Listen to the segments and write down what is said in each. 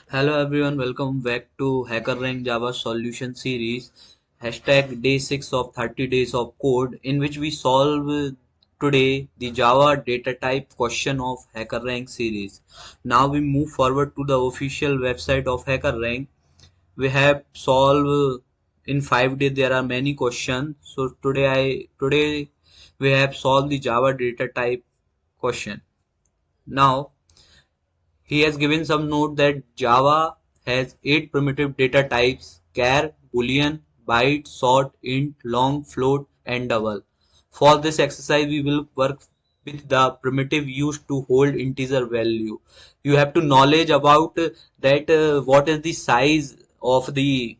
Hello everyone, welcome back to HackerRank Java Solution Series. Hashtag day 6 of 30 days of code, in which we solve today the Java data type question of HackerRank series. Now we move forward to the official website of HackerRank. We have solved in 5 days. There are many questions. So today we have solved the Java data type question. Now he has given some note that Java has 8 primitive data types: char, boolean, byte, short, int, long, float, and double. For this exercise, we will work with the primitive used to hold integer value. You have to knowledge about that what is the size of the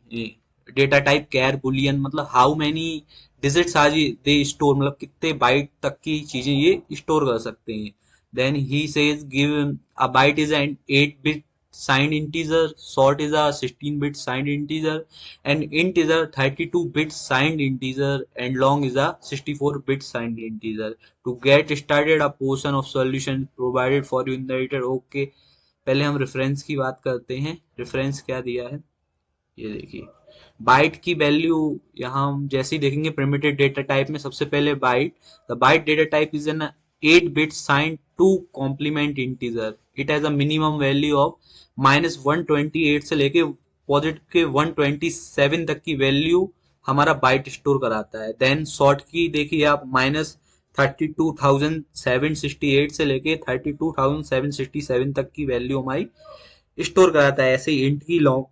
data type char boolean, मतलब how many digits आज they store, मतलब कितने bite तक की चीजें ये store कर सकते हैं. Then he says give a byte is an 8-bit signed integer, short is a 16-bit signed integer, and int is a 32-bit signed integer, and long is a 64-bit signed integer. To get started, a portion of solution provided for you in the editor. Okay, पहले हम reference की बात करते हैं. Reference क्या दिया है ये देखिए. बाइट की वैल्यू यहाँ हम जैसे ही देखेंगे प्रिमिटिव डेटा टाइप में सबसे पहले byte. The byte data type is an 8-bit signed to complement integer. It has a minimum value of -128 से लेके पॉजिटिव के 127 तक की वैल्यू हमारा बाइट स्टोर कराता है. देन शॉर्ट की देखिए आप -32,768 से लेके 32,767 तक की वैल्यू हमारी स्टोर कराता है. ऐसे ही इंट की long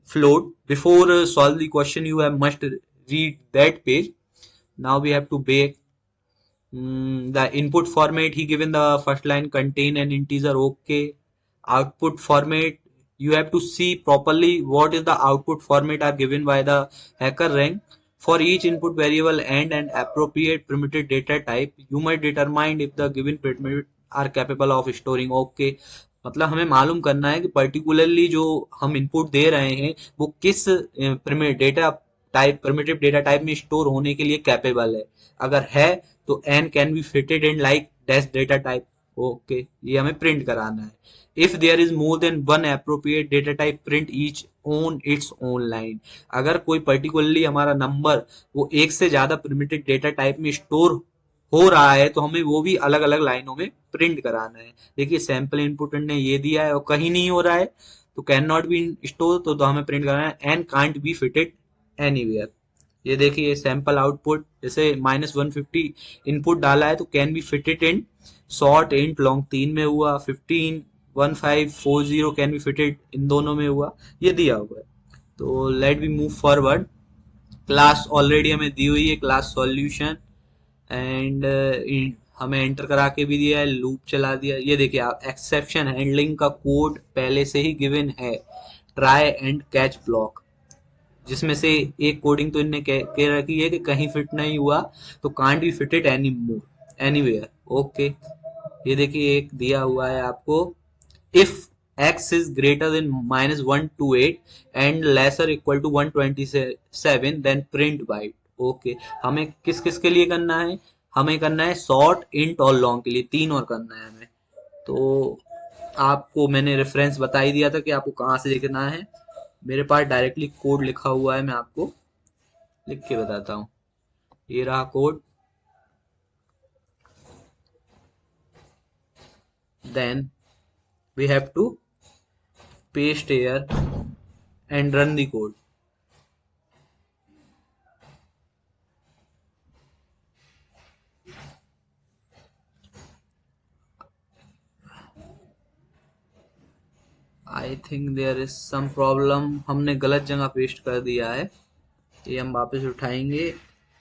float. Before solve the question, you have must read that page. Now we have to bake the input format. He given the first line contain an integer. Okay. Output format, you have to see properly what is the output format are given by the hacker rank. For each input variable and an appropriate primitive data type, you might determine if the given primitive are capable of storing. Okay. मतलब हमें मालूम करना है कि particularly जो हम input दे रहे हैं वो किस प्रिमिटिव डेटा टाइप में स्टोर होने के लिए कैपेबल है. अगर है तो n can be fitted in like dash data type. Okay, ये हमें प्रिंट कराना है. If there is more than one appropriate data type, print each on its own line. अगर कोई पर्टिकुलरली हमारा नंबर वो एक से ज्यादा प्रिमिटिव डेटा टाइप में स्टोर हो रहा है तो हमें वो भी अलग अलग लाइनों में प्रिंट कराना है. देखिए सैंपल इनपुट ने ये दिया है और कहीं नहीं हो रहा है तो कैन नॉट बी स्टोर, तो हमें प्रिंट कराना है and can't be fitted anywhere. ये देखिए सैंपल आउटपुट जैसे -150 इनपुट डाला है तो can be fitted in short int long तीन में हुआ. 15 1540 कैन बी फिटेड इन दोनों में हुआ. ये दिया हुआ है. तो let be move forward. Class already हमें दी हुई है, क्लास सॉल्यूशन. एंड हमें एंटर करा के भी दिया है, लूप चला दिया. ये देखिए आप एक्सेप्शन हैंडलिंग का कोड पहले से ही गिवन है. ट्राई एंड कैच ब्लॉक, जिसमें से एक कोडिंग तो इनने कह रखी है कि कहीं फिट नहीं हुआ तो can't be fitted any more anywhere. Okay, ये देखिए एक दिया हुआ है आपको. If x is greater than -128 and lesser equal to 127 then print byte. Okay, हमें किस किस के लिए करना है? हमें करना है शॉर्ट इंट और लॉन्ग के लिए, तीन और करना है हमें. तो आपको मैंने रेफरेंस बता ही दिया था कि आपको कहाँ से लिखना है. मेरे पास डायरेक्टली कोड लिखा हुआ है, मैं आपको लिख के बताता हूँ. ये रहा code. Then we have to paste here and run the code. I think there is some problem, हमने गलत जगह पेस्ट कर दिया है. ये हम वापस उठाएंगे,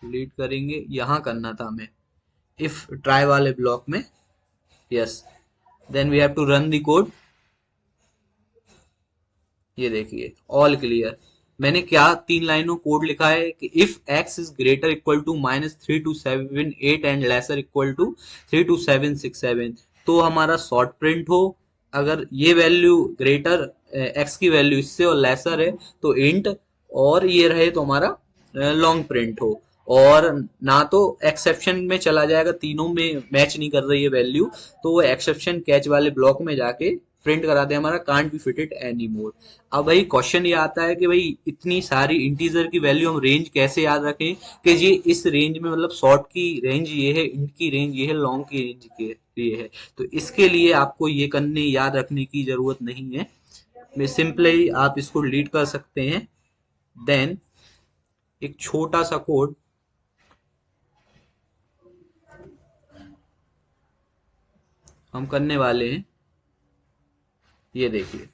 डिलीट करेंगे. यहाँ करना था हमें इफ ट्राई वाले ब्लॉक में. Yes, then we have to run the code. ये देखिए ऑल क्लियर. मैंने क्या तीन लाइनों कोड लिखा है कि if x is greater equal to -3278 and lesser equal to 32767 तो हमारा शॉर्ट प्रिंट हो. अगर ये वैल्यू ग्रेटर x की वैल्यू इससे और लेसर है तो इंट, और ये रहे तो हमारा लॉन्ग प्रिंट हो. और ना तो एक्सेप्शन में चला जाएगा, तीनों में मैच नहीं कर रही है वैल्यू, तो वो एक्सेप्शन कैच वाले ब्लॉक में जाके प्रिंट करा दे हमारा can't be fitted any more. अब भाई क्वेश्चन ये आता है कि भाई इतनी सारी इंटीजर की वैल्यू हम रेंज कैसे याद रखें कि ये इस रेंज में, मतलब शॉर्ट की रेंज ये है, इंट की रेंज ये है, लॉन्ग की रेंज ये है। तो इसके लिए आपको ये करने याद रखने की जरूरत नहीं है, मैं सिंपली आप इसको डिलीट कर सकते हैं। देन एक छोटा सा कोड हम करने वाले हैं, ये देखिए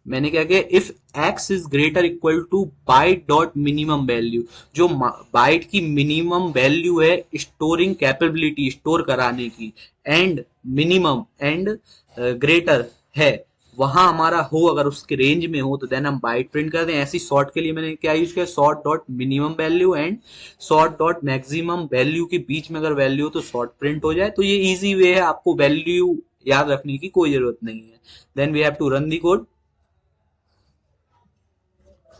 मैंने क्या किया, if x is greater equal to byte dot minimum value, जो बाइट की मिनिमम वैल्यू है स्टोरिंग कैपेबिलिटी, स्टोर कराने की, एंड मिनिमम एंड ग्रेटर है, वहां हमारा हो, अगर उसके रेंज में हो तो देन हम बाइट प्रिंट कर दें। ऐसी सॉर्ट के लिए मैंने क्या यूज किया, sort dot minimum value and sort dot maximum value के बीच में अगर वैल्यू हो तो सॉर्ट प्रिंट हो जाए। तो ये इजी वे है, आपको वैल्यू याद रखने की कोई जरूरत नहीं है। Then we have to run the code.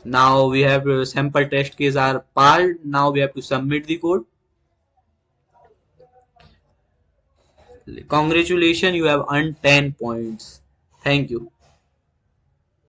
Now we have sample test case are passed. Now we have to submit the code. Congratulations, you have earned 10 points. Thank you.